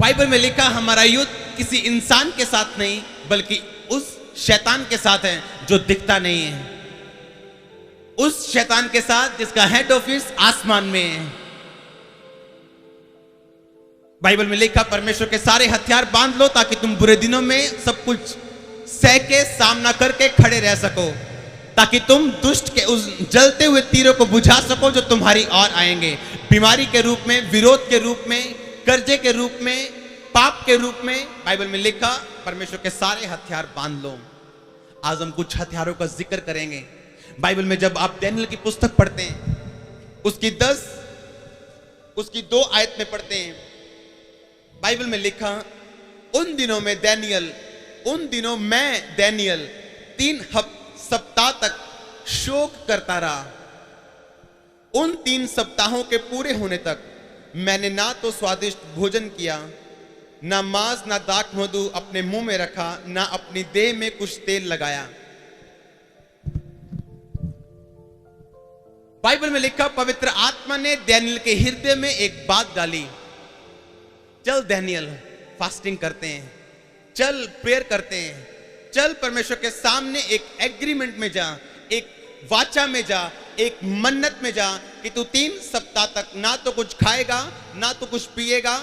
Bible में लिखा हमारा युद्ध किसी इंसान के साथ नहीं बल्कि उस शैतान के साथ है जो दिखता नहीं है, उस शैतान के साथ जिसका हेड ऑफिस आसमान में है। बाइबल में लिखा परमेश्वर के सारे हथियार बांध लो ताकि तुम बुरे दिनों में सब कुछ सह के सामना करके खड़े रह सको, ताकि तुम दुष्ट के उस जलते हुए तीरों को बुझा सको जो तुम्हारी ओर आएंगे, बीमारी के रूप में, विरोध के रूप में, कर्जे के रूप में, पाप के रूप में। बाइबल में लिखा परमेश्वर के सारे हथियार बांध लो। आज हम कुछ हथियारों का जिक्र करेंगे। बाइबल में जब आप डैनियल की पुस्तक पढ़ते हैं, उसकी 2 आयत में पढ़ते हैं, बाइबल में लिखा उन दिनों में मैं डैनियल 3 सप्ताह तक शोक करता रहा। उन 3 सप्ताहों के पूरे होने तक मैंने ना तो स्वादिष्ट भोजन किया, ना मांस, ना दाख मधु अपने मुंह में रखा, ना अपनी देह में कुछ तेल लगाया। बाइबल में लिखा पवित्र आत्मा ने डैनियल के हृदय में एक बात डाली, चल डैनियल फास्टिंग करते हैं, चल प्रेयर करते हैं, चल परमेश्वर के सामने एक एग्रीमेंट में जा, एक वाचा में जा, एक मन्नत में जा कि तू 3 सप्ताह तक ना तो कुछ खाएगा, ना तो कुछ पिएगा,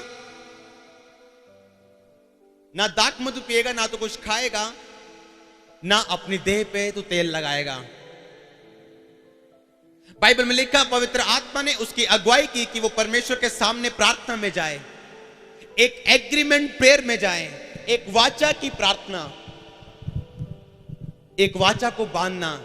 ना दाख मधु पिएगा, ना तो कुछ खाएगा, ना अपनी देह पे तू तेल लगाएगा। बाइबल में लिखा पवित्र आत्मा ने उसकी अगुवाई की कि वो परमेश्वर के सामने प्रार्थना में जाए, एक एग्रीमेंट प्रेयर में जाए, एक वाचा की प्रार्थना, एक वाचा को बांधना।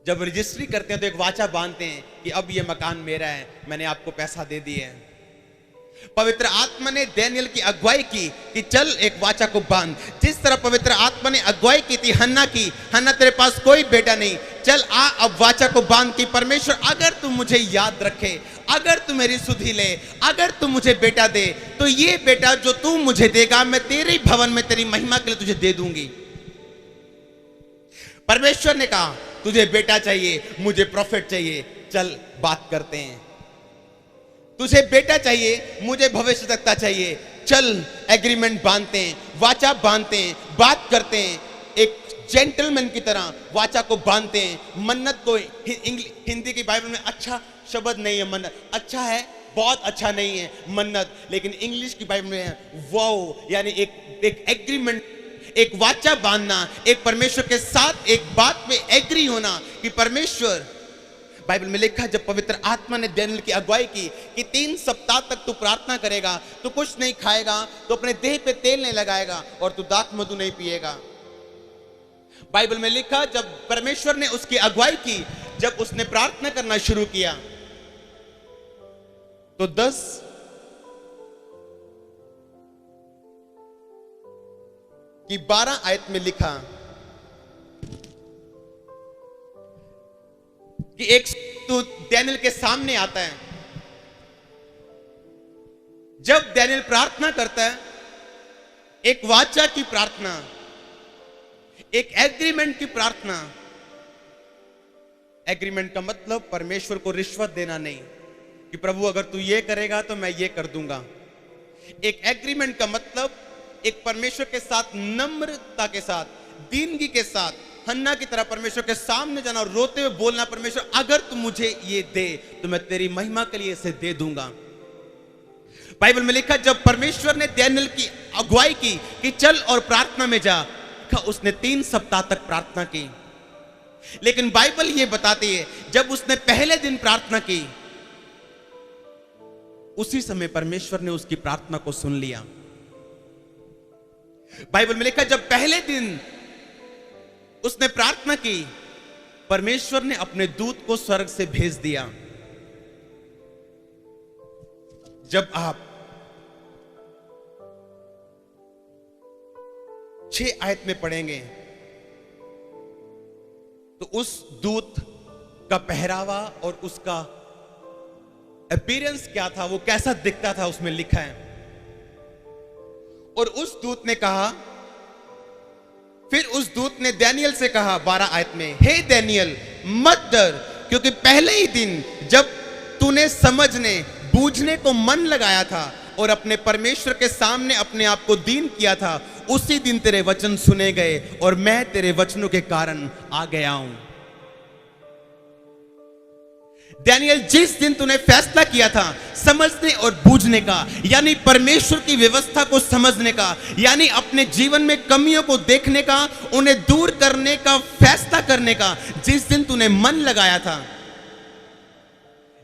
जब रजिस्ट्री करते हैं तो एक वाचा बांधते हैं कि अब ये मकान मेरा है, मैंने आपको पैसा दे दिया है। पवित्र आत्मा ने डैनियल की अगुवाई की कि चल एक वाचा को बांध। जिस तरह पवित्र आत्मा ने अगुवाई की थी हन्ना की, हन्ना तेरे पास कोई बेटा नहीं, चल आ अब वाचा को बांध कि परमेश्वर अगर तू मुझे याद रखे, अगर तू मेरी सुधि ले, अगर तू मुझे बेटा दे, तो ये बेटा जो तू मुझे देगा मैं तेरे भवन में तेरी महिमा के लिए तुझे दे दूंगी। परमेश्वर ने कहा तुझे बेटा चाहिए, मुझे प्रॉफिट चाहिए, चल बात करते हैं। तुझे बेटा चाहिए, मुझे भविष्यवक्ता चाहिए, चल एग्रीमेंट बांधते हैं, वाचा बांधते हैं, बात करते हैं, एक जेंटलमैन की तरह वाचा को बांधते हैं। मन्नत को हिंदी की बाइबल में अच्छा शब्द नहीं है मन्नत, अच्छा है, बहुत अच्छा नहीं है मन्नत, लेकिन इंग्लिश की बाइबल में है वाओ, यानी एक एग्रीमेंट, एक वाचा बांधना, एक परमेश्वर के साथ एक बात में एग्री होना कि परमेश्वर। बाइबल में लिखा जब पवित्र आत्मा ने डैनियल की अगुवाई की कि 3 सप्ताह तक तू प्रार्थना करेगा, तू कुछ नहीं खाएगा, तो अपने देह पे तेल नहीं लगाएगा और तू दाख मधु नहीं पिएगा। बाइबल में लिखा जब परमेश्वर ने उसकी अगुवाई की, जब उसने प्रार्थना करना शुरू किया तो 10 की 12 आयत में लिखा कि एक दूत डैनियल के सामने आता है। जब डैनियल प्रार्थना करता है, एक वाचा की प्रार्थना, एक एग्रीमेंट की प्रार्थना। एग्रीमेंट का मतलब परमेश्वर को रिश्वत देना नहीं कि प्रभु अगर तू ये करेगा तो मैं ये कर दूंगा। एक एग्रीमेंट का मतलब एक परमेश्वर के साथ नम्रता के साथ, दीनगी के साथ, हन्ना की तरह परमेश्वर के सामने जाना और रोते हुए बोलना, परमेश्वर अगर तू मुझे ये दे तो मैं तेरी महिमा के लिए इसे दे दूंगा। बाइबल में लिखा जब परमेश्वर ने डैनियल की अगुवाई की कि चल और प्रार्थना में जा, उसने 3 सप्ताह तक प्रार्थना की। लेकिन बाइबल ये बताती है जब उसने पहले दिन प्रार्थना की, उसी समय परमेश्वर ने उसकी प्रार्थना को सुन लिया। बाइबल में लिखा जब पहले दिन उसने प्रार्थना की, परमेश्वर ने अपने दूत को स्वर्ग से भेज दिया। जब आप 6 आयत में पढ़ेंगे तो उस दूत का पहरावा और उसका अपीयरेंस क्या था, वो कैसा दिखता था, उसमें लिखा है। और उस दूत ने कहा, फिर उस दूत ने डैनियल से कहा 12 आयत में, हे डैनियल मत डर, क्योंकि पहले ही दिन जब तूने समझने, बूझने को मन लगाया था और अपने परमेश्वर के सामने अपने आप को दीन किया था, उसी दिन तेरे वचन सुने गए और मैं तेरे वचनों के कारण आ गया हूं। दानियल, जिस दिन तूने फैसला किया था समझने और बूझने का, यानी परमेश्वर की व्यवस्था को समझने का, यानी अपने जीवन में कमियों को देखने का, उन्हें दूर करने का फैसला करने का, जिस दिन तूने मन लगाया था,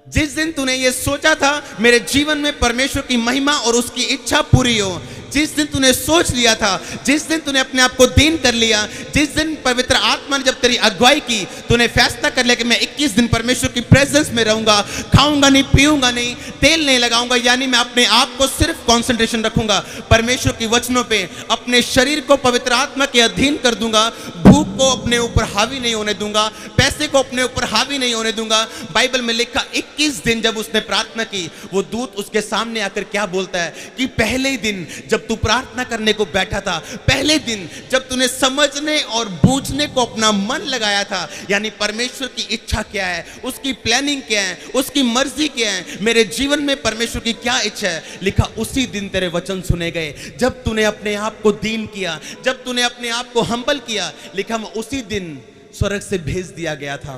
जिस दिन तूने ये सोचा था मेरे जीवन में परमेश्वर की महिमा और उसकी इच्छा पूरी हो, जिस दिन तूने सोच लिया था, जिस दिन तूने अपने आप को दीन कर लिया, जिस दिन पवित्र आत्मा ने जब तेरी अगुवाई की, तूने फैसला कर लिया कि मैं 21 दिन परमेश्वर की प्रेजेंस में रहूंगा, खाऊंगा नहीं, पीऊंगा नहीं, तेल नहीं लगाऊंगा, यानी मैं अपने आप को सिर्फ कंसंट्रेशन रखूंगा परमेश्वर के वचनों पे, अपने शरीर को पवित्र आत्मा के अधीन कर दूंगा, भूख को अपने ऊपर हावी नहीं होने दूंगा, पैसे को अपने ऊपर हावी नहीं होने दूंगा। बाइबल में लिखा 21 दिन जब उसने प्रार्थना की, वो दूत उसके सामने आकर क्या बोलता है कि पहले ही दिन जब तू प्रार्थना करने को बैठा था, पहले दिन जब तूने समझने और बूझने को अपना मन लगाया था, यानी परमेश्वर की इच्छा क्या है, उसकी प्लानिंग क्या है, उसकी मर्जी क्या है, मेरे जीवन में परमेश्वर की क्या इच्छा है, लिखा उसी दिन तेरे वचन सुने गए। जब तूने अपने आप को दीन किया, जब तूने अपने आप को हम्बल किया, लिखा उसी दिन स्वर्ग से भेज दिया गया था।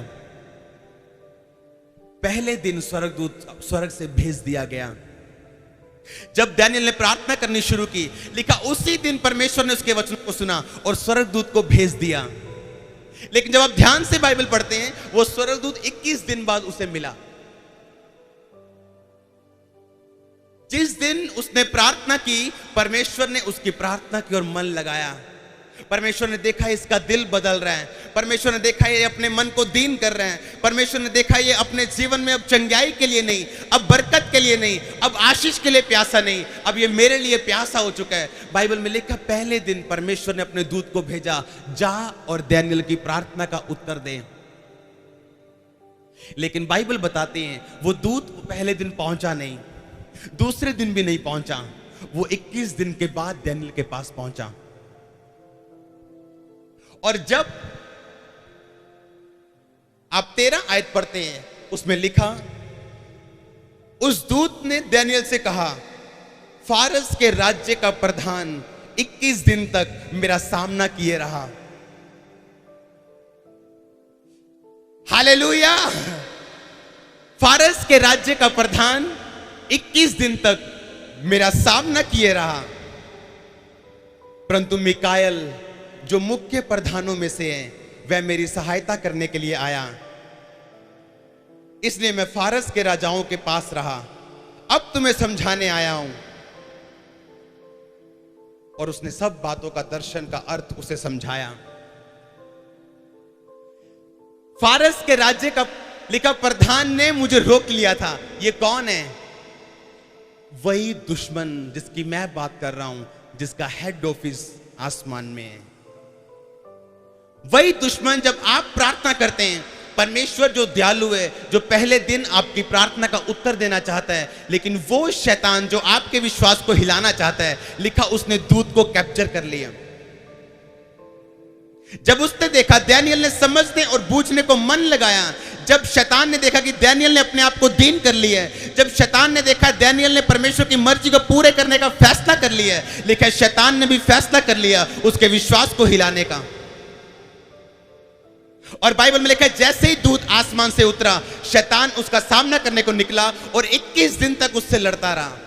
पहले दिन स्वर्गदूत स्वर्ग से भेज दिया गया। जब दानियल ने प्रार्थना करनी शुरू की, लिखा उसी दिन परमेश्वर ने उसके वचन को सुना और स्वर्गदूत को भेज दिया। लेकिन जब आप ध्यान से बाइबल पढ़ते हैं, वो स्वर्गदूत 21 दिन बाद उसे मिला। जिस दिन उसने प्रार्थना की, परमेश्वर ने उसकी प्रार्थना की और मन लगाया। परमेश्वर ने देखा इसका दिल बदल रहा है, परमेश्वर ने देखा ये अपने मन को दीन कर रहे हैं, परमेश्वर ने देखा ये अपने जीवन में अब चंगाई के लिए नहीं, अब बरकत के लिए नहीं, अब आशीष के लिए प्यासा नहीं, अब ये मेरे लिए प्यासा हो चुका है। बाइबल में लिखा पहले दिन परमेश्वर ने अपने दूत को भेजा, जा और दानियल की प्रार्थना का उत्तर दे। लेकिन बाइबल बताते हैं वो दूत पहले दिन पहुंचा नहीं, दूसरे दिन भी नहीं पहुंचा, वो 21 दिन के बाद दानियल के पास पहुंचा। और जब आप 13 आयत पढ़ते हैं, उसमें लिखा उस दूत ने दानियल से कहा, फारस के राज्य का प्रधान 21 दिन तक मेरा सामना किए रहा। हालेलुया! फारस के राज्य का प्रधान 21 दिन तक मेरा सामना किए रहा, परंतु मिकाएल जो मुख्य प्रधानों में से है, वह मेरी सहायता करने के लिए आया, इसलिए मैं फारस के राजाओं के पास रहा। अब तुम्हें समझाने आया हूं। और उसने सब बातों का दर्शन का अर्थ उसे समझाया। फारस के राज्य का लिखा प्रधान ने मुझे रोक लिया था। ये कौन है? वही दुश्मन जिसकी मैं बात कर रहा हूं, जिसका हेड ऑफिस आसमान में है। वही दुश्मन, जब आप प्रार्थना करते हैं, परमेश्वर जो दयालु है, जो पहले दिन आपकी प्रार्थना का उत्तर देना चाहता है, लेकिन वो शैतान जो आपके विश्वास को हिलाना चाहता है, लिखा उसने दूत को कैप्चर कर लिया। जब उसने देखा, दानियल ने समझने और बूझने को मन लगाया, जब शैतान ने देखा कि दानियल ने अपने आप को दीन कर लिया है, जब शैतान ने देखा दानियल ने परमेश्वर की मर्जी को पूरे करने का फैसला कर लिया है, लिखा शैतान ने भी फैसला कर लिया उसके विश्वास को हिलाने का। और बाइबल में लिखा है जैसे ही दूत आसमान से उतरा, शैतान उसका सामना करने को निकला और 21 दिन तक उससे लड़ता रहा।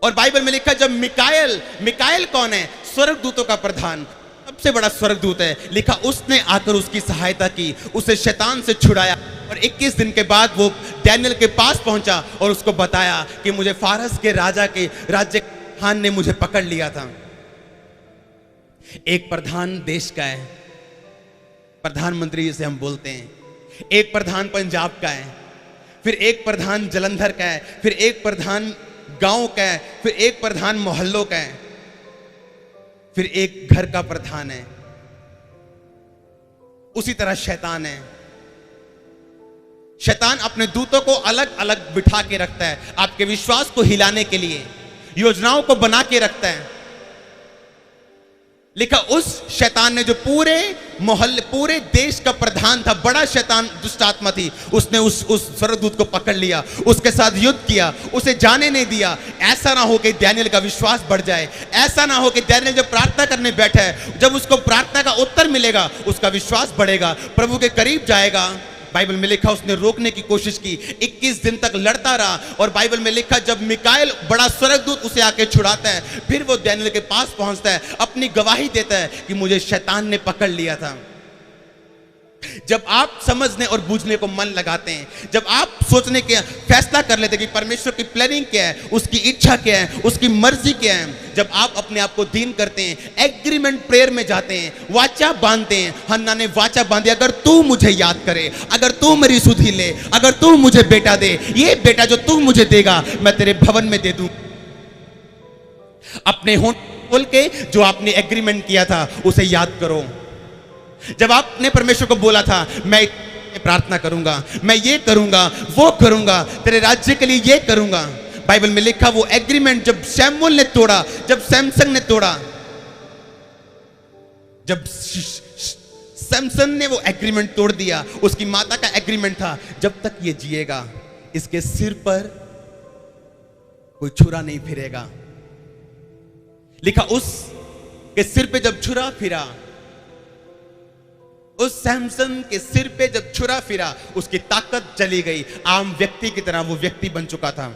और बाइबल में लिखा जब मिकाएल कौन है? स्वर्गदूतों का प्रधान, सबसे बड़ा स्वर्गदूत है। लिखा उसने आकर उसकी सहायता की, उसे शैतान से छुड़ाया। और 21 दिन के बाद वो दानियल के पास पहुंचा और उसको बताया कि मुझे फारस के राजा के राज्य खान ने मुझे पकड़ लिया था। एक प्रधान देश का है, प्रधानमंत्री जिसे हम बोलते हैं। एक प्रधान पंजाब का है, फिर एक प्रधान जलंधर का है, फिर एक प्रधान गांव का है, फिर एक प्रधान मोहल्लों का है, फिर एक घर का प्रधान है। उसी तरह शैतान है। शैतान अपने दूतों को अलग अलग बिठा के रखता है, आपके विश्वास को हिलाने के लिए योजनाओं को बना के रखता है। लिखा उस शैतान ने जो पूरे मोहल्ले, पूरे देश का प्रधान था, बड़ा शैतान दुष्ट आत्मा थी। उसने उस स्वर्गदूत को पकड़ लिया, उसके साथ युद्ध किया, उसे जाने नहीं दिया। ऐसा ना हो कि दानियेल का विश्वास बढ़ जाए, ऐसा ना हो कि दानियेल जब प्रार्थना करने बैठा है, जब उसको प्रार्थना का उत्तर मिलेगा उसका विश्वास बढ़ेगा, प्रभु के करीब जाएगा। बाइबल में लिखा उसने रोकने की कोशिश की, 21 दिन तक लड़ता रहा। और बाइबल में लिखा जब मिकाएल बड़ा स्वर्गदूत उसे आके छुड़ाता है, फिर वो दानियेल के पास पहुंचता है, अपनी गवाही देता है कि मुझे शैतान ने पकड़ लिया था। जब आप समझने और बूझने को मन लगाते हैं, जब आप सोचने के फैसला कर लेते हैं कि परमेश्वर की प्लानिंग क्या है, उसकी इच्छा क्या है, उसकी मर्जी क्या है, जब आप अपने आप को दीन करते हैं, एग्रीमेंट प्रेयर में जाते हैं, वाचा बांधते हैं। हन्ना ने वाचा बांधी, अगर तू मुझे याद करे, अगर तू मेरी सुधि ले, अगर तू मुझे बेटा दे, ये बेटा जो तू मुझे देगा मैं तेरे भवन में दे दूं। अपने होंठ खोल के जो आपने एग्रीमेंट किया था उसे याद करो। जब आपने परमेश्वर को बोला था मैं प्रार्थना करूंगा, मैं ये करूंगा, वो करूंगा, तेरे राज्य के लिए ये करूंगा। बाइबल में लिखा वो एग्रीमेंट जब शमूएल ने तोड़ा, जब सैमसन ने तोड़ा, जब सैमसन ने वो एग्रीमेंट तोड़ दिया, उसकी माता का एग्रीमेंट था जब तक ये जिएगा इसके सिर पर कोई छुरा नहीं फिरेगा। लिखा उस के सिर पे जब छुरा फिरा, उस सैमसन के सिर पे जब छुरा फिरा, उसकी ताकत चली गई। आम व्यक्ति की तरह वो व्यक्ति बन चुका था।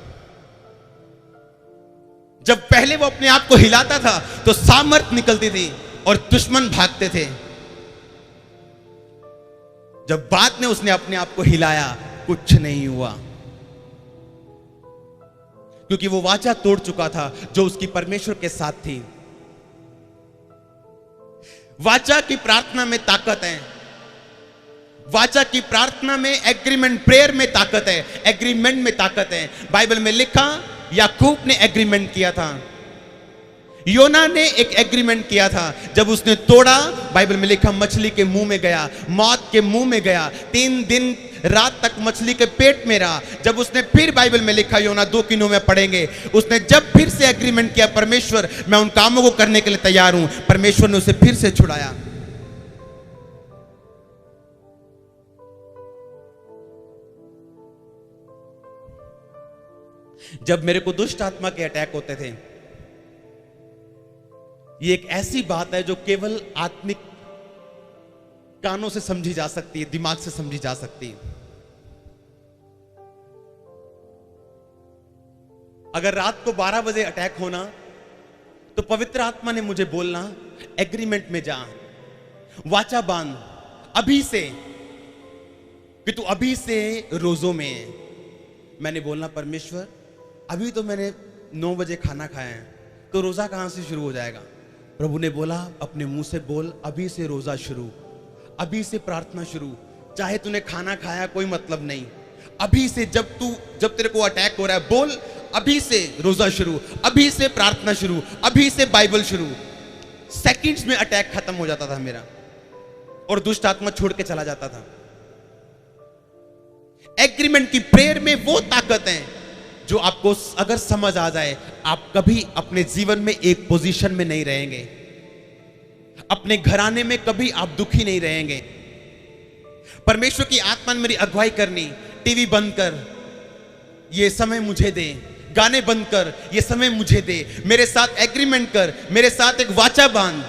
जब पहले वो अपने आप को हिलाता था तो सामर्थ निकलती थी और दुश्मन भागते थे। जब बाद में उसने अपने आप को हिलाया, कुछ नहीं हुआ, क्योंकि वो वाचा तोड़ चुका था जो उसकी परमेश्वर के साथ थी। वाचा की प्रार्थना में ताकत है, वाचा की प्रार्थना में, एग्रीमेंट प्रेयर में ताकत है, एग्रीमेंट में ताकत है। बाइबल में लिखा याकूब ने एग्रीमेंट किया था, योना ने एक एग्रीमेंट किया था, जब उसने तोड़ा, बाइबल में लिखा मछली के मुंह में गया, मौत के मुंह में गया, 3 दिन रात तक मछली के पेट में रहा। जब उसने फिर, बाइबल में लिखा योना 2 किनों में पढ़ेंगे, उसने जब फिर से एग्रीमेंट किया, परमेश्वर मैं उन कामों को करने के लिए तैयार हूं, परमेश्वर ने उसे फिर से छुड़ाया। जब मेरे को दुष्ट आत्मा के अटैक होते थे, ये एक ऐसी बात है जो केवल आत्मिक कानों से समझी जा सकती है, दिमाग से समझी जा सकती है। अगर रात को 12 बजे अटैक होना तो पवित्र आत्मा ने मुझे बोलना एग्रीमेंट में जा, वाचा बांध अभी से कि तू अभी से रोजों में है। मैंने बोलना परमेश्वर अभी तो मैंने 9 बजे खाना खाया है, तो रोजा कहां से शुरू हो जाएगा? प्रभु ने बोला अपने मुंह से बोल, अभी से रोजा शुरू, अभी से प्रार्थना शुरू, चाहे तूने खाना खाया कोई मतलब नहीं, अभी से जब तेरे को अटैक हो रहा है बोल, अभी से रोजा शुरू, अभी से प्रार्थना शुरू, अभी से बाइबल शुरू। सेकंड्स में अटैक खत्म हो जाता था मेरा और दुष्ट आत्मा छोड़ के चला जाता था। एग्रीमेंट की प्रेयर में वो ताकत है जो आपको अगर समझ आ जाए, आप कभी अपने जीवन में एक पोजीशन में नहीं रहेंगे, अपने घराने में कभी आप दुखी नहीं रहेंगे। परमेश्वर की आत्मा ने मेरी अगुवाई करनी, टीवी बंद कर, ये समय मुझे दे, गाने बंद कर, ये समय मुझे दे, मेरे साथ एग्रीमेंट कर, मेरे साथ एक वाचा बांध,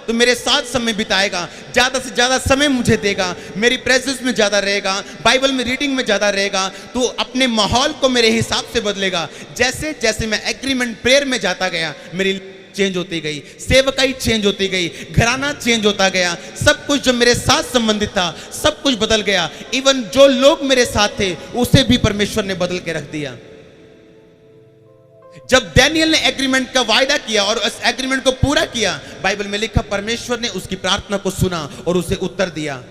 तो मेरे साथ समय बिताएगा, ज्यादा से ज्यादा समय मुझे देगा, मेरी प्रेजेंस में ज्यादा रहेगा, बाइबल में रीडिंग में ज्यादा रहेगा, तो अपने माहौल को मेरे हिसाब से बदलेगा। जैसे जैसे मैं एग्रीमेंट प्रेयर में जाता गया, मेरी चेंज होती गई, सेवकाई चेंज होती गई, घराना चेंज होता गया, सब कुछ जो मेरे साथ संबंधित था सब कुछ बदल गया। इवन जो लोग मेरे साथ थे उसे भी परमेश्वर ने बदल के रख दिया। जब दानियेल ने एग्रीमेंट का वायदा किया और उस एग्रीमेंट को पूरा किया, बाइबल में लिखा परमेश्वर ने उसकी प्रार्थना को सुना और उसे उत्तर दिया।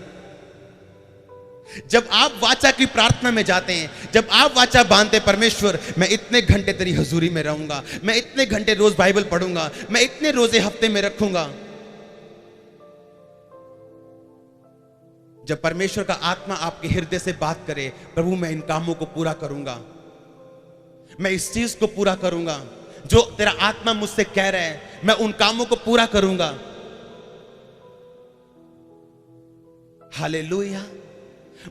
जब आप वाचा की प्रार्थना में जाते हैं, जब आप वाचा बांधते, परमेश्वर मैं इतने घंटे तेरी हजूरी में रहूंगा, मैं इतने घंटे रोज बाइबल पढ़ूंगा, मैं इतने रोजे हफ्ते में रखूंगा। जब परमेश्वर का आत्मा आपके हृदय से बात करे, प्रभु मैं इन कामों को पूरा करूंगा, मैं इस चीज को पूरा करूंगा, जो तेरा आत्मा मुझसे कह रहा है मैं उन कामों को पूरा करूंगा। हालेलुया।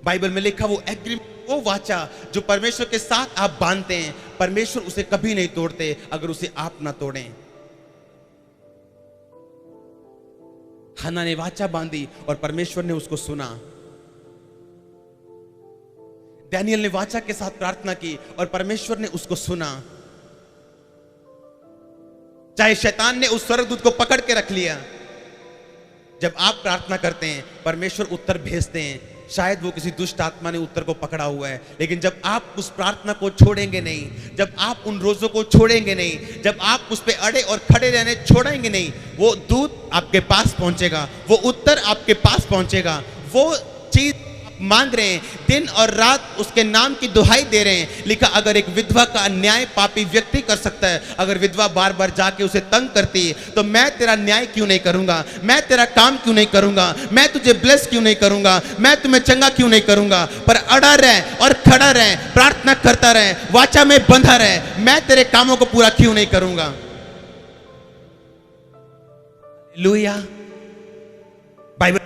बाइबल में लिखा वो एग्रीमेंट, वो वाचा जो परमेश्वर के साथ आप बांधते हैं, परमेश्वर उसे कभी नहीं तोड़ते अगर उसे आप ना तोड़ें। हन्ना ने वाचा बांधी और परमेश्वर ने उसको सुना। दानियल ने वाचा के साथ प्रार्थना की और परमेश्वर ने उसको सुना। चाहे शैतान ने उस स्वर्गदूत को पकड़ के रख लिया, जब आप प्रार्थना करते हैं परमेश्वर उत्तर भेजते हैं। शायद वो किसी दुष्ट आत्मा ने उत्तर को पकड़ा हुआ है, लेकिन जब आप उस प्रार्थना को छोड़ेंगे नहीं, जब आप उन रोजों को छोड़ेंगे नहीं, जब आप उस पे अड़े और खड़े रहने छोड़ेंगे नहीं, वो दूत आपके पास पहुंचेगा, वो उत्तर आपके पास पहुंचेगा। वो चीज मांग रहे हैं, दिन और रात उसके नाम की दुहाई दे रहे हैं। लिखा, अगर एक विधवा का अन्याय पापी व्यक्ति कर सकता है, अगर विधवा बार बार जाके उसे तंग करती है, तो मैं तेरा न्याय क्यों नहीं करूंगा, मैं तेरा काम क्यों नहीं करूंगा, मैं तुझे ब्लेस क्यों नहीं करूंगा, मैं तुम्हें चंगा क्यों नहीं करूंगा। पर अड़ा रहे और खड़ा रहे, प्रार्थना करता रहे, वाचा में बंधा रहे, मैं तेरे कामों को पूरा क्यों नहीं करूंगा। हालेलुया। बाइबल,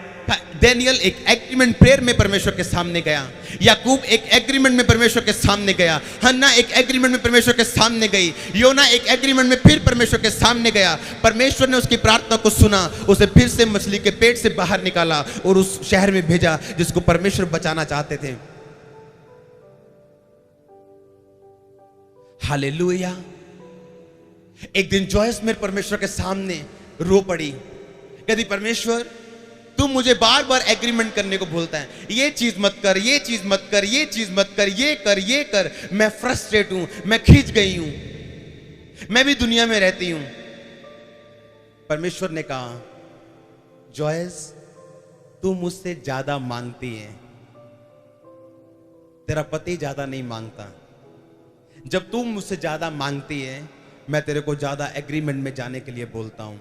दानियल एक एग्रीमेंट प्रेयर में परमेश्वर के सामने गया, याकूब एक एग्रीमेंट में परमेश्वर के सामने गया, हन्ना एक एग्रीमेंट में परमेश्वर के सामने गई, योना एक एग्रीमेंट में फिर परमेश्वर के सामने गया। परमेश्वर ने उसकी प्रार्थना को सुना, उसे फिर से मछली के पेट से बाहर निकाला और उस शहर में भेजा जिसको परमेश्वर बचाना चाहते थे। हालेलुया। एक दिन जॉयस मेरे परमेश्वर के सामने रो पड़ी, कहती, परमेश्वर तू मुझे बार बार एग्रीमेंट करने को बोलता है, ये चीज मत कर, ये चीज मत कर, ये चीज मत कर, ये कर, ये कर। मैं फ्रस्ट्रेट हूं, मैं खींच गई हूं, मैं भी दुनिया में रहती हूं। परमेश्वर ने कहा, जॉयस तू मुझसे ज्यादा मांगती है, तेरा पति ज्यादा नहीं मांगता। जब तू मुझसे ज्यादा मांगती है, मैं तेरे को ज्यादा एग्रीमेंट में जाने के लिए बोलता हूं।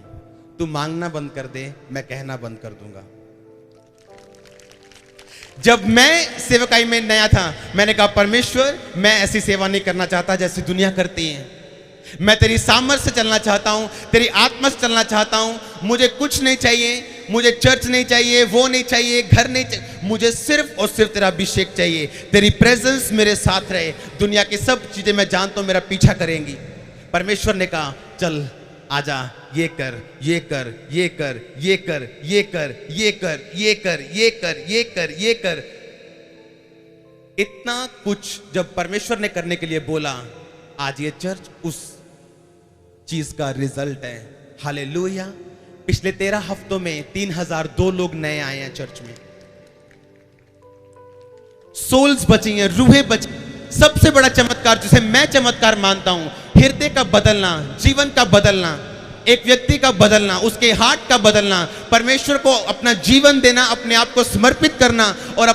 तू मांगना बंद कर दे, मैं कहना बंद कर दूंगा। जब मैं सेवकाई में नया था, मैंने कहा, परमेश्वर मैं ऐसी सेवा नहीं करना चाहता जैसी दुनिया करती है। मैं तेरी सामर्थ से चलना चाहता हूं, तेरी आत्मा से चलना चाहता हूं। मुझे कुछ नहीं चाहिए, मुझे चर्च नहीं चाहिए, वो नहीं चाहिए, घर नहीं चाहिए, मुझे सिर्फ और सिर्फ तेरा अभिषेक चाहिए, तेरी प्रेजेंस मेरे साथ रहे। दुनिया की सब चीजें मैं जानता हूं मेरा पीछा करेंगी। परमेश्वर ने कहा, चल आजा, ये कर, ये कर, ये कर, ये कर, ये कर, ये कर, ये कर, ये कर, ये कर, ये कर। इतना कुछ जब परमेश्वर ने करने के लिए बोला, आज ये चर्च उस चीज का रिजल्ट है। हालेलुया। पिछले 13 हफ्तों में 3002 लोग नए आए हैं चर्च में, सोल्स बची हैं, रूहें बची। सबसे बड़ा चमत्कार जिसे मैं चमत्कार मानता हूं, हृदय का बदलना, जीवन का बदलना, एक व्यक्ति का बदलना, उसके हार्ट का बदलना, परमेश्वर को अपना जीवन देना, अपने आप को समर्पित करना और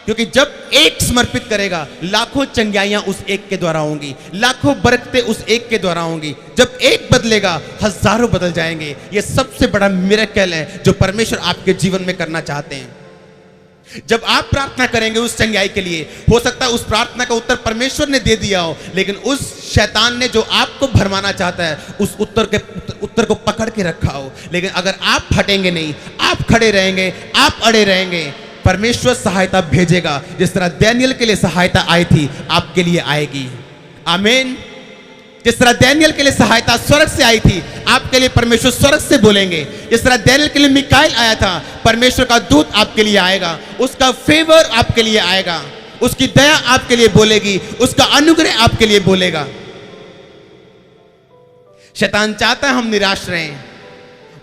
क्योंकि जब एक समर्पित करेगा, लाखों चंगाइयां उस एक के द्वारा होंगी, लाखों बरकतें उस एक के द्वारा होंगी। जब एक बदलेगा, हजारों बदल जाएंगे। यह सबसे बड़ा मिरेकल है जो परमेश्वर आपके जीवन में करना चाहते हैं। जब आप प्रार्थना करेंगे उस चंगाई के लिए, हो सकता है उस प्रार्थना का उत्तर परमेश्वर ने दे दिया हो, लेकिन उस शैतान ने जो आपको भरमाना चाहता है, उस उत्तर को पकड़ के रखा हो। लेकिन अगर आप हटेंगे नहीं, आप खड़े रहेंगे, आप अड़े रहेंगे, परमेश्वर सहायता भेजेगा। जिस तरह दानियल के लिए सहायता आई थी, आपके लिए आएगी। आमीन। जिस तरह दानियल के लिए सहायता स्वर्ग से आई थी, आपके लिए परमेश्वर स्वर्ग से बोलेंगे। जिस तरह दानियल के लिए मिकाएल आया था, परमेश्वर का दूत आपके लिए आएगा, उसका फेवर आपके लिए आएगा, उसकी दया आपके लिए बोलेगी, उसका अनुग्रह आपके लिए बोलेगा। शैतान चाहता है हम निराश रहें,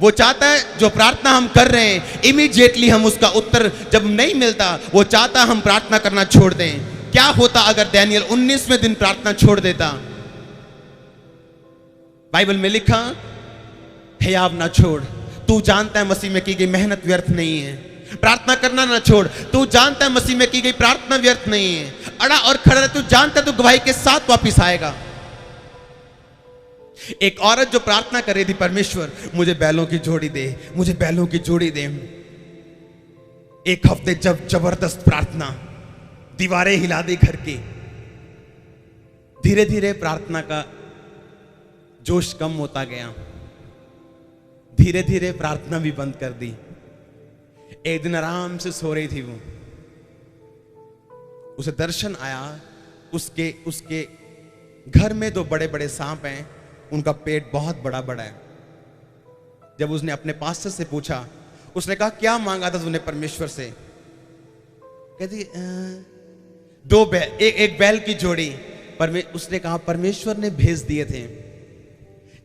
वो चाहता है जो प्रार्थना हम कर रहे हैं इमीडिएटली हम उसका उत्तर जब नहीं मिलता, वो चाहता है हम प्रार्थना करना छोड़ दें। क्या होता अगर दानियल 19वें दिन प्रार्थना छोड़ देता? बाइबल में लिखा, हियाव ना छोड़, तू जानता है मसीह में की गई मेहनत व्यर्थ नहीं है। प्रार्थना करना ना छोड़, तू जानता है मसीह में की गई प्रार्थना व्यर्थ नहीं है। अड़ा और खड़ा रह, तू जानता है तू गवाही के साथ वापिस आएगा। एक औरत जो प्रार्थना कर रही थी, परमेश्वर मुझे बैलों की जोड़ी दे, मुझे बैलों की जोड़ी दे। एक हफ्ते जब जबरदस्त प्रार्थना, दीवारें हिला दी घर की। धीरे धीरे प्रार्थना का जोश कम होता गया, धीरे धीरे प्रार्थना भी बंद कर दी। एक दिन आराम से सो रही थी वो, उसे दर्शन आया, उसके घर में दो बड़े बड़े सांप हैं, उनका पेट बहुत बड़ा बड़ा है। जब उसने अपने पास्टर से पूछा, उसने कहा क्या मांगा था तूने परमेश्वर से? कहती दो बैल, एक बैल की जोड़ी। उसने कहा परमेश्वर ने भेज दिए थे,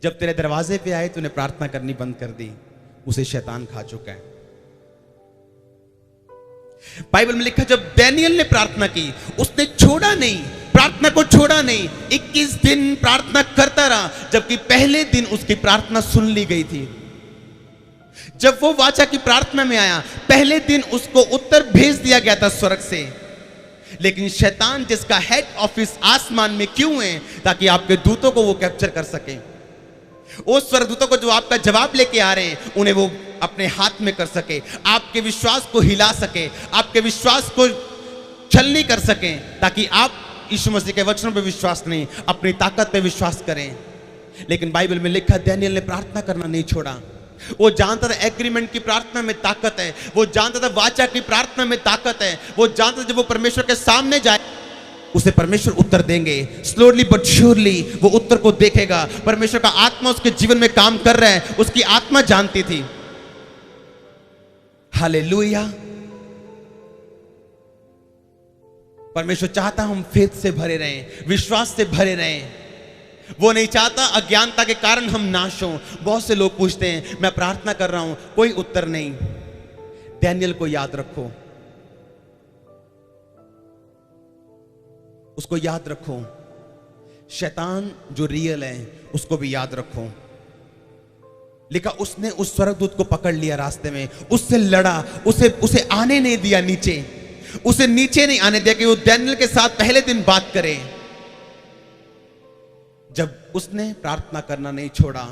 जब तेरे दरवाजे पे आए तूने प्रार्थना करनी बंद कर दी, उसे शैतान खा चुका है। बाइबल में लिखा जब दानियल ने प्रार्थना की, उसने छोड़ा नहीं, प्रार्थना को छोड़ा नहीं, 21 दिन प्रार्थना करता रहा, जबकि पहले दिन उसकी प्रार्थना सुन ली गई थी। जब वो वाचा की प्रार्थना में आया, पहले दिन उसको उत्तर भेज दिया गया था स्वर्ग से। लेकिन शैतान, जिसका हेड ऑफिस आसमान में क्यों है? ताकि आपके दूतों को वो कैप्चर कर सके। उस स्वर्गदूतों को जो आपका जवाब लेके आ रहे हैं, उन्हें वो अपने हाथ में कर सके, आपके विश्वास को हिला सके, आपके विश्वास को छलनी कर सके, ताकि आप यीशु मसीह के वचनों पे विश्वास नहीं, अपनी ताकत पे विश्वास करें। लेकिन बाइबल में लिखा दानियल ने प्रार्थना करना नहीं छोड़ा। वो जानता था एग्रीमेंट की प्रार्थना में ताकत है, वो जानता था वाचा की प्रार्थना में ताकत है, वो जानता था जब वो परमेश्वर के सामने जाए उसे परमेश्वर उत्तर देंगे। स्लोली बट श्योरली वो उत्तर को देखेगा। परमेश्वर का आत्मा उसके जीवन में काम कर रहा है, उसकी आत्मा जानती थी। हालेलुया। परमेश्वर चाहता हम फेथ से भरे रहें, विश्वास से भरे रहें। वो नहीं चाहता अज्ञानता के कारण हम नाश हों। बहुत से लोग पूछते हैं मैं प्रार्थना कर रहा हूं, कोई उत्तर नहीं। दानियल को याद रखो, उसको याद रखो। शैतान जो रियल है उसको भी याद रखो। लिखा उसने उस स्वर्गदूत को पकड़ लिया रास्ते में, उससे लड़ा, उसे आने नहीं दिया नीचे, उसे नीचे नहीं आने दिया कि वो दानियल के साथ पहले दिन बात करे। जब उसने प्रार्थना करना नहीं छोड़ा,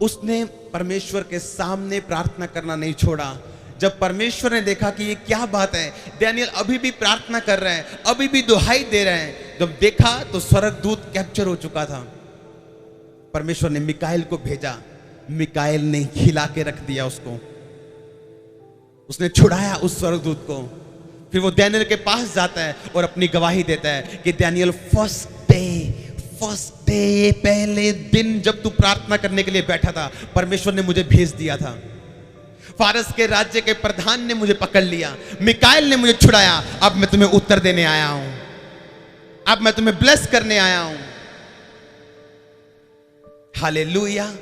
उसने परमेश्वर के सामने प्रार्थना करना नहीं छोड़ा, जब परमेश्वर ने देखा कि ये क्या बात है, दानियल अभी भी प्रार्थना कर रहे हैं, अभी भी दुहाई दे रहे हैं, जब देखा तो स्वर्गदूत कैप्चर हो चुका था। परमेश्वर ने मिकाएल को भेजा, मिकाएल ने खिला के रख दिया उसको, उसने छुड़ाया उस स्वर्गदूत को। फिर वो दानियल के पास जाता है और अपनी गवाही देता है कि दानियल फर्स्ट डे पहले दिन जब तू प्रार्थना करने के लिए बैठा था, परमेश्वर ने मुझे भेज दिया था। फारस के राज्य के प्रधान ने मुझे पकड़ लिया, मिकाएल ने मुझे छुड़ाया, अब मैं तुम्हें उत्तर देने आया हूं, अब मैं तुम्हें ब्लेस करने आया हूं। हालेलुया।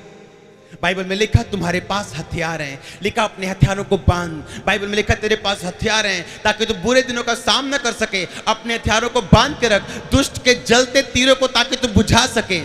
बाइबल में लिखा तुम्हारे पास हथियार हैं, लिखा अपने हथियारों को बांध। बाइबल में लिखा तेरे पास हथियार हैं ताकि तू बुरे दिनों का सामना कर सके। अपने हथियारों को बांध के रख, दुष्ट के जलते तीरों को ताकि तू बुझा सके।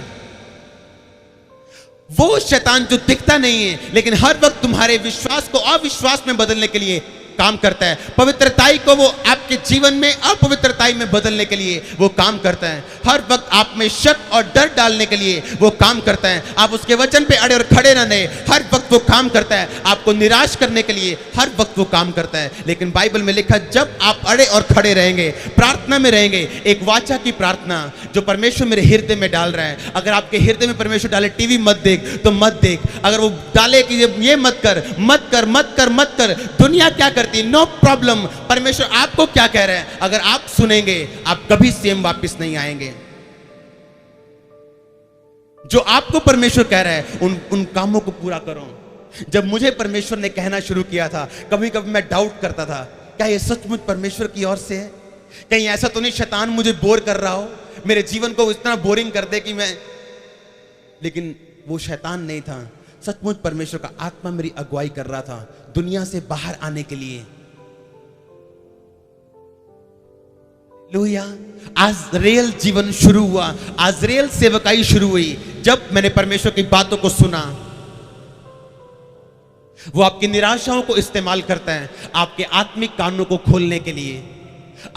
वो शैतान जो दिखता नहीं है लेकिन हर वक्त तुम्हारे विश्वास को अविश्वास में बदलने के लिए काम करता है, पवित्रताई को वो आपके जीवन में अपवित्रताई में बदलने के लिए वो काम करता है, हर वक्त आप में शक और डर डालने के लिए वो काम करता है। आप उसके वचन पे अड़े और खड़े न रहे, हर वक्त वो काम करता है। आपको निराश करने के लिए हर वक्त वो काम करता है। लेकिन बाइबल में लिखा जब आप अड़े और खड़े रहेंगे, प्रार्थना में रहेंगे, एक वाचा की प्रार्थना जो परमेश्वर मेरे हृदय में डाल रहा है। अगर आपके हृदय में परमेश्वर डाले टीवी मत देख तो मत देख, अगर वो डाले कि ये मत कर, मत कर, मत कर, मत कर, दुनिया क्या करती, नो प्रॉब्लम, परमेश्वर आपको क्या कह रहे हैं, अगर आप सुनेंगे आप कभी सेम वापस नहीं आएंगे। जो आपको परमेश्वर कह रहा है उन कामों को पूरा करो। जब मुझे परमेश्वर ने कहना शुरू किया था, कभी कभी मैं डाउट करता था, क्या ये सचमुच परमेश्वर की ओर से है? कहीं ऐसा तो नहीं शैतान मुझे बोर कर रहा हो, मेरे जीवन को इतना बोरिंग कर दे कि मैं, लेकिन वो शैतान नहीं था, सचमुच परमेश्वर का आत्मा मेरी अगुवाई कर रहा था दुनिया से बाहर आने के लिए। लोहिया, आज रियल जीवन शुरू हुआ, आज रियल सेवकाई शुरू हुई जब मैंने परमेश्वर की बातों को सुना। वो आपकी निराशाओं को इस्तेमाल करता है आपके आत्मिक कानों को खोलने के लिए,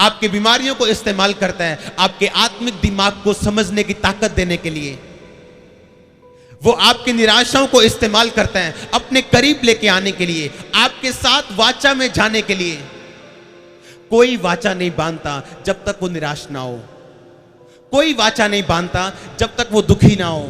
आपकी बीमारियों को इस्तेमाल करता है आपके आत्मिक दिमाग को समझने की ताकत देने के लिए। वो आपकी निराशाओं को इस्तेमाल करता है अपने करीब लेके आने के लिए, आपके साथ वाचा में जाने के लिए। कोई वाचा नहीं बांधता जब तक वो निराश ना हो, कोई वाचा नहीं बांधता जब तक वो दुखी ना हो।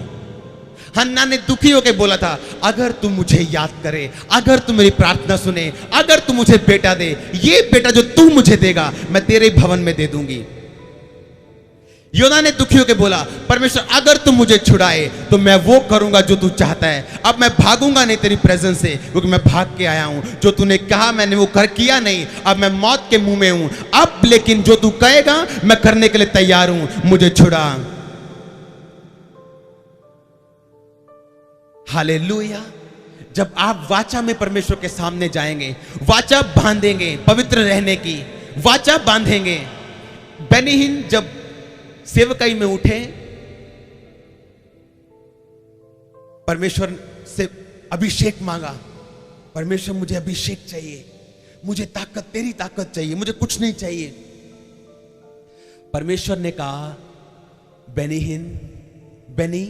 हन्ना ने दुखी होकर बोला था, अगर तू मुझे याद करे, अगर तू मेरी प्रार्थना सुने, अगर तू मुझे बेटा दे, ये बेटा जो तू मुझे देगा मैं तेरे भवन में दे दूंगी। योना ने दुखी होकर बोला, परमेश्वर अगर तू मुझे छुड़ाए तो मैं वो करूंगा जो तू चाहता है। अब मैं भागूंगा नहीं तेरी प्रेजेंस से, क्योंकि मैं भाग के आया हूं। जो तूने कहा मैंने वो कर किया नहीं, अब मैं मौत के मुंह में हूं। अब लेकिन जो तू कहेगा मैं करने के लिए तैयार हूं, मुझे छुड़ा। हालेलुया। जब आप वाचा में परमेश्वर के सामने जाएंगे, वाचा बांधेंगे, पवित्र रहने की वाचा बांधेंगे। बेनीहीन जब सेवकाई में उठे, परमेश्वर से अभिषेक मांगा, परमेश्वर मुझे अभिषेक चाहिए, मुझे ताकत, तेरी ताकत चाहिए, मुझे कुछ नहीं चाहिए। परमेश्वर ने कहा, बेनीहीन, बेनी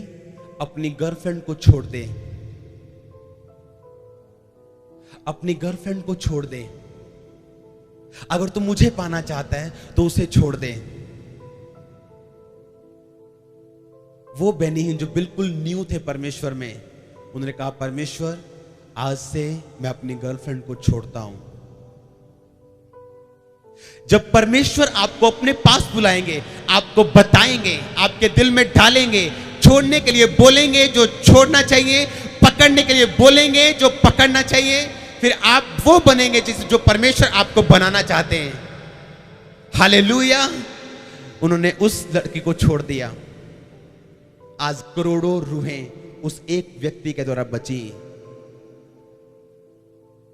अपनी गर्लफ्रेंड को छोड़ दे, अपनी गर्लफ्रेंड को छोड़ दे। अगर तू मुझे पाना चाहता है तो उसे छोड़ दे। वो बेनीहीन जो बिल्कुल न्यू थे परमेश्वर में, उन्होंने कहा, परमेश्वर आज से मैं अपनी गर्लफ्रेंड को छोड़ता हूं। जब परमेश्वर आपको अपने पास बुलाएंगे, आपको बताएंगे, आपके दिल में डालेंगे, छोड़ने के लिए बोलेंगे जो छोड़ना चाहिए, पकड़ने के लिए बोलेंगे जो पकड़ना चाहिए, फिर आप वो बनेंगे जो परमेश्वर आपको बनाना चाहते हैं। हालेलुया। उन्होंने उस लड़की को छोड़ दिया। आज करोड़ों रूहें उस एक व्यक्ति के द्वारा बची।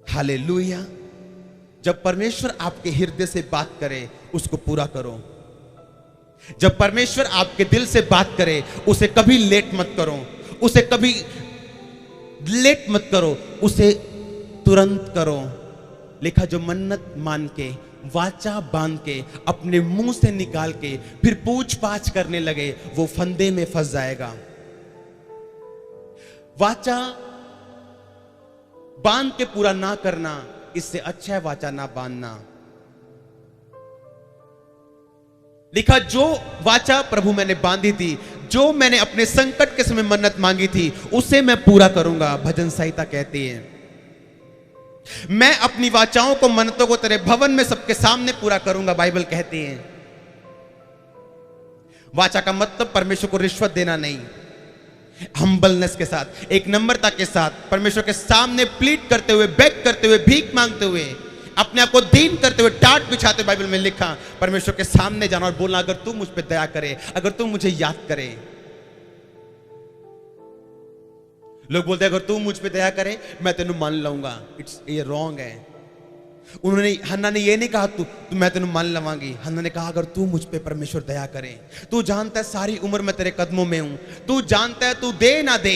हालेलुया। जब परमेश्वर आपके हृदय से बात करे, उसको पूरा करो। जब परमेश्वर आपके दिल से बात करे, उसे कभी लेट मत करो, उसे कभी लेट मत करो, उसे तुरंत करो। लिखा, जो मन्नत मान के, वाचा बांध के, अपने मुंह से निकाल के फिर पूछ पाछ करने लगे, वो फंदे में फंस जाएगा। वाचा बांध के पूरा ना करना, इससे अच्छा है वाचा ना बांधना। लिखा, जो वाचा प्रभु मैंने बांधी थी, जो मैंने अपने संकट के समय मन्नत मांगी थी, उसे मैं पूरा करूंगा। भजन संहिता कहती है, मैं अपनी वाचाओं को, मन्नतों को तेरे भवन में सबके सामने पूरा करूंगा। बाइबल कहती है। वाचा का मतलब परमेश्वर को रिश्वत देना नहीं, हम्बलनेस के साथ, एक नम्रता के साथ परमेश्वर के सामने प्लीड करते हुए, बेग करते हुए, भीख मांगते हुए, अपने आप को दीन करते हुए, टाट बिछाते। बाइबल में लिखा, परमेश्वर के सामने जाना और बोलना, अगर तू मुझ पे दया करे, अगर तू मुझे याद करे। लोग बोलते हैं, अगर तू मुझ पे दया करे मैं तेनू मान लूंगा। ये रॉन्ग है। उन्होंने, हन्ना ने ये नहीं कहा तू मैं तेनू मान लवांगी। हन्ना ने कहा, अगर तू मुझ पे परमेश्वर दया करे, तू जानता है सारी उम्र मैं तेरे कदमों में हूं, तू जानता है तू दे ना दे,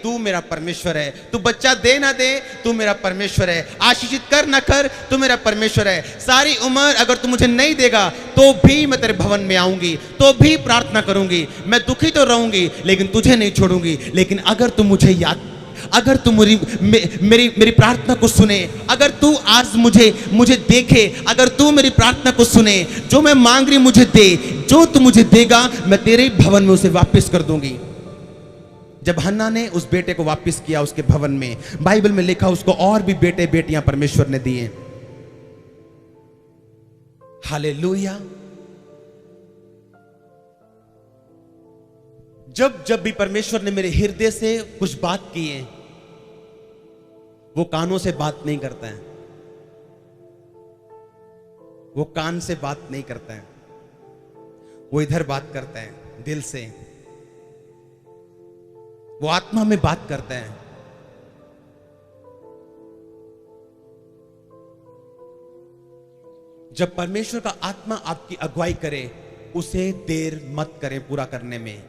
तू मेरा परमेश्वर है, तू बच्चा दे ना दे, तू मेरा परमेश्वर है, आशीषित कर ना कर, तू मेरा परमेश्वर है। सारी उम्र अगर तू मुझे नहीं देगा तो भी मैं तेरे भवन में आऊंगी, तो भी प्रार्थना करूंगी, मैं दुखी तो रहूंगी लेकिन तुझे नहीं छोड़ूंगी। लेकिन अगर तू मुझे याद, अगर तू मेरी प्रार्थना को सुने, अगर तू आज मुझे देखे, अगर तू मेरी प्रार्थना को सुने, जो मैं मांग रही मुझे दे, जो तू मुझे देगा मैं तेरे भवन में उसे वापस कर दूंगी। जब हन्ना ने उस बेटे को वापस किया उसके भवन में, बाइबल में लिखा, उसको और भी बेटे बेटियां परमेश्वर ने दिए। हालेलुया। जब भी परमेश्वर ने मेरे हृदय से कुछ बात की है, वो कानों से बात नहीं करता है, वो कान से बात नहीं करता है, वो इधर बात करता है, दिल से, वो आत्मा में बात करता है। जब परमेश्वर का आत्मा आपकी अगुवाई करे, उसे देर मत करें पूरा करने में।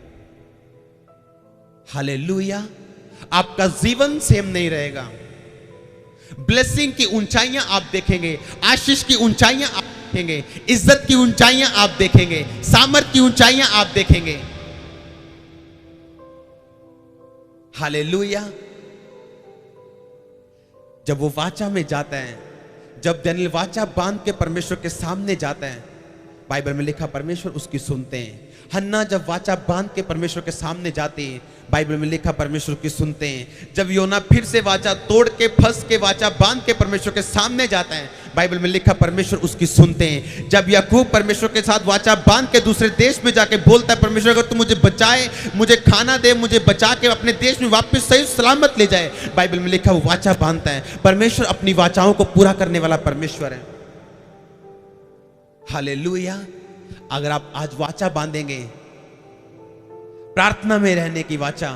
हालेलुया। आपका जीवन सेम नहीं रहेगा। ब्लेसिंग की ऊंचाइयां आप देखेंगे, आशीष की ऊंचाइयां आप देखेंगे, इज्जत की ऊंचाइयां आप देखेंगे, सामर्थ की ऊंचाइयां आप देखेंगे। हालेलुया। जब वो वाचा में जाता है, जब दानियेल वाचा बांध के परमेश्वर के सामने जाता है, बाइबल में लिखा परमेश्वर उसकी सुनते हैं। हन्ना जब वाचा बांध के परमेश्वर के सामने जाती है, बाइबल में लिखा परमेश्वर की सुनते हैं। जब योना फिर से वाचा तोड़ के फंस के वाचा बांध के परमेश्वर के सामने जाता है, बाइबल में लिखा परमेश्वर उसकी सुनते हैं। जब याकूब परमेश्वर के साथ वाचा बांध के दूसरे देश में जाके बोलता है, परमेश्वर अगर तू मुझे बचाए, मुझे खाना दे, मुझे बचा के अपने देश में वापस सही सलामत ले जाए, बाइबल में लिखा वो वाचा बांधता है। परमेश्वर अपनी वाचाओं को पूरा करने वाला परमेश्वर है। हालेलुया। अगर आप आज वाचा बांधेंगे, प्रार्थना में रहने की वाचा,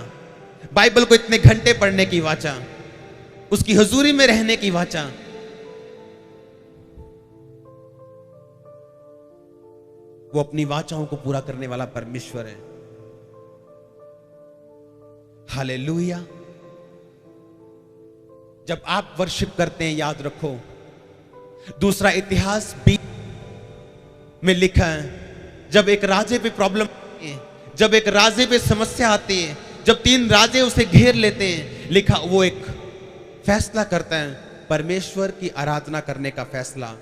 बाइबल को इतने घंटे पढ़ने की वाचा, उसकी हुजूरी में रहने की वाचा, वो अपनी वाचाओं को पूरा करने वाला परमेश्वर है। हालेलुया। जब आप वर्शिप करते हैं, याद रखो, दूसरा इतिहास 20 में लिखा है, जब एक राजे पे प्रॉब्लम आती है, जब एक राजे पे समस्या आती है, जब 3 राजे उसे घेर लेते हैं, लिखा वो एक फैसला करता है, परमेश्वर की आराधना करने का फैसला।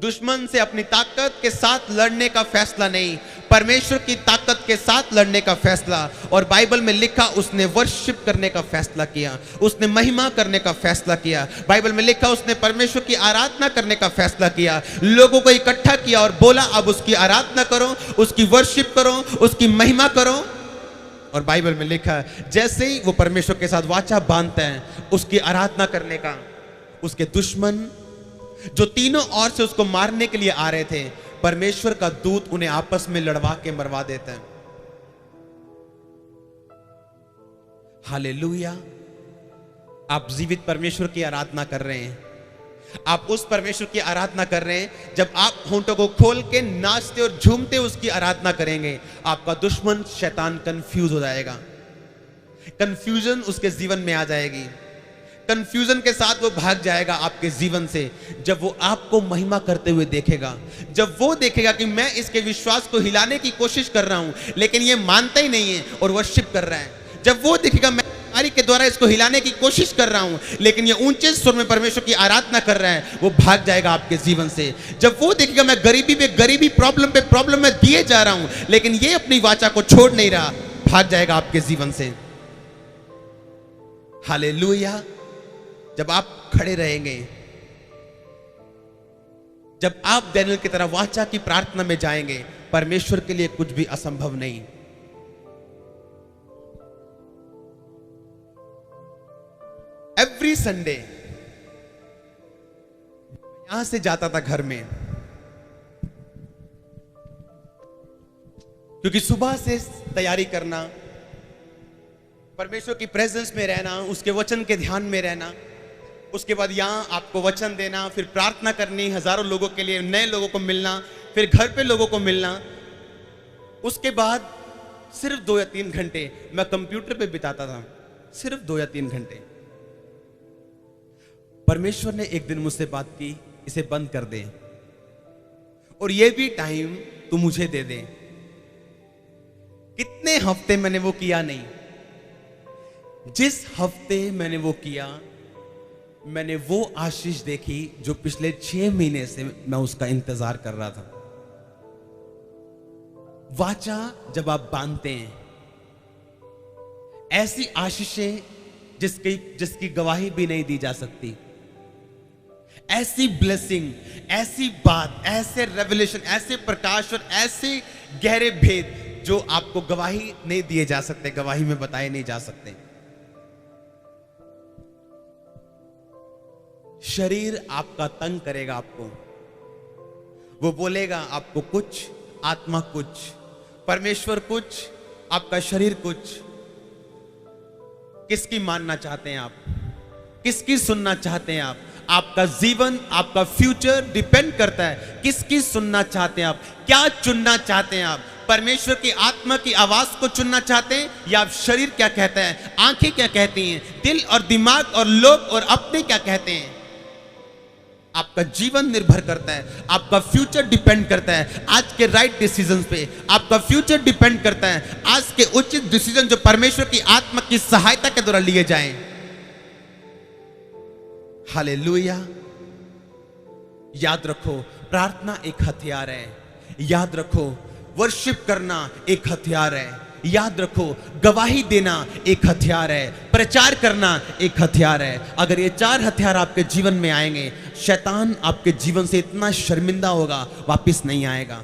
दुश्मन से अपनी ताकत के साथ लड़ने का फैसला नहीं, परमेश्वर की ताकत के साथ लड़ने का फैसला। और बाइबल में लिखा उसने वर्शिप करने का फैसला किया, उसने महिमा करने का फैसला किया। बाइबल में लिखा उसने परमेश्वर की आराधना करने का फैसला किया, लोगों को इकट्ठा किया और बोला अब उसकी आराधना करो, उसकी वर्शिप करो, उसकी महिमा करो। और बाइबल में लिखा जैसे ही वो परमेश्वर के साथ वाचा बांधता है उसकी आराधना करने का, उसके दुश्मन जो तीनों ओर से उसको मारने के लिए आ रहे थे, परमेश्वर का दूत उन्हें आपस में लड़वा के मरवा देता है। हालेलुया। आप जीवित परमेश्वर की आराधना कर रहे हैं, आप उस परमेश्वर की आराधना कर रहे हैं। जब आप होंठों को खोल के नाचते और झूमते उसकी आराधना करेंगे, आपका दुश्मन शैतान कंफ्यूज हो जाएगा, कंफ्यूजन उसके जीवन में आ जाएगी, कंफ्यूजन के साथ वो भाग जाएगा आपके जीवन से। जब वो आपको महिमा करते हुए देखेगा, जब वो देखेगा कि मैं इसके विश्वास को हिलाने की कोशिश कर रहा हूं लेकिन ये मानता ही नहीं है और वर्शिप कर रहा है, जब वो देखेगा मैं बीमारी के द्वारा इसको हिलाने की कोशिश कर रहा हूं लेकिन ये ऊंचे सुर में परमेश्वर की आराधना कर रहा है, वो भाग जाएगा आपके जीवन से। जब वो देखेगा मैं गरीबी पे गरीबी, प्रॉब्लम पे प्रॉब्लम में दिए जा रहा हूं लेकिन ये अपनी वाचा को छोड़ नहीं रहा, भाग जाएगा आपके जीवन से। हालेलुया। जब आप खड़े रहेंगे, जब आप दानियेल की तरह वाचा की प्रार्थना में जाएंगे, परमेश्वर के लिए कुछ भी असंभव नहीं। एवरी संडे यहां से जाता था घर में, क्योंकि सुबह से तैयारी करना, परमेश्वर की प्रेजेंस में रहना, उसके वचन के ध्यान में रहना, उसके बाद यहां आपको वचन देना, फिर प्रार्थना करनी, हजारों लोगों के लिए, नए लोगों को मिलना, फिर घर पे लोगों को मिलना, उसके बाद सिर्फ 2 या 3 घंटे मैं कंप्यूटर पे बिताता था, सिर्फ 2 या 3 घंटे। परमेश्वर ने एक दिन मुझसे बात की, इसे बंद कर दे और ये भी टाइम तू मुझे दे दे। कितने हफ्ते मैंने वो किया नहीं, जिस हफ्ते मैंने वो किया, मैंने वो आशीष देखी जो पिछले 6 महीने से मैं उसका इंतजार कर रहा था। वाचा जब आप बांधते हैं, ऐसी आशीषें जिसकी गवाही भी नहीं दी जा सकती, ऐसी ब्लेसिंग, ऐसी बात, ऐसे रेवलेशन, ऐसे प्रकाश और ऐसे गहरे भेद जो आपको गवाही नहीं दिए जा सकते, गवाही में बताए नहीं जा सकते। शरीर आपका तंग करेगा, आपको वो बोलेगा आपको कुछ, आत्मा कुछ, परमेश्वर कुछ, आपका शरीर कुछ। किसकी मानना चाहते हैं आप? किसकी सुनना चाहते हैं आप? आपका जीवन, आपका फ्यूचर डिपेंड करता है किसकी सुनना चाहते हैं आप, क्या चुनना चाहते हैं आप। परमेश्वर की आत्मा की आवाज को चुनना चाहते हैं या आप शरीर क्या कहता है, आंखें क्या कहती हैं, दिल और दिमाग और लोग और अपने क्या कहते हैं। आपका जीवन निर्भर करता है, आपका फ्यूचर डिपेंड करता है आज के राइट डिसीजन पे। आपका फ्यूचर डिपेंड करता है आज के उचित डिसीजन जो परमेश्वर की आत्मा की सहायता के द्वारा लिए जाएं। हालेलुया। याद रखो, प्रार्थना एक हथियार है, याद रखो। वर्शिप करना एक हथियार है, याद रखो। गवाही देना एक हथियार है, प्रचार करना एक हथियार है। अगर ये 4 हथियार आपके जीवन में आएंगे, शैतान आपके जीवन से इतना शर्मिंदा होगा, वापस नहीं आएगा।